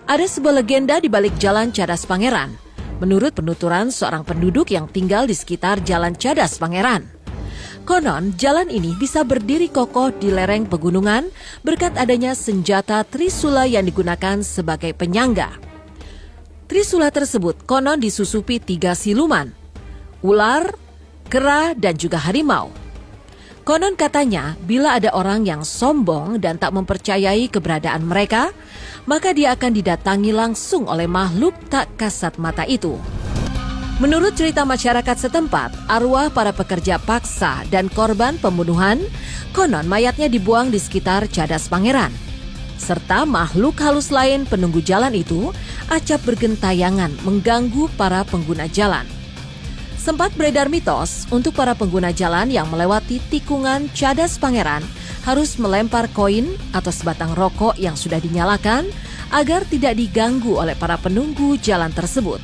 Ada sebuah legenda di balik Jalan Cadas Pangeran. Menurut penuturan seorang penduduk yang tinggal di sekitar Jalan Cadas Pangeran. Konon, jalan ini bisa berdiri kokoh di lereng pegunungan berkat adanya senjata trisula yang digunakan sebagai penyangga. Trisula tersebut konon disusupi 3 siluman, ular, kera, dan juga harimau. Konon katanya, bila ada orang yang sombong dan tak mempercayai keberadaan mereka, maka dia akan didatangi langsung oleh makhluk tak kasat mata itu. Menurut cerita masyarakat setempat, arwah para pekerja paksa dan korban pembunuhan, konon mayatnya dibuang di sekitar Cadas Pangeran. Serta makhluk halus lain penunggu jalan itu acap bergentayangan mengganggu para pengguna jalan. Sempat beredar mitos untuk para pengguna jalan yang melewati tikungan Cadas Pangeran harus melempar koin atau sebatang rokok yang sudah dinyalakan agar tidak diganggu oleh para penunggu jalan tersebut.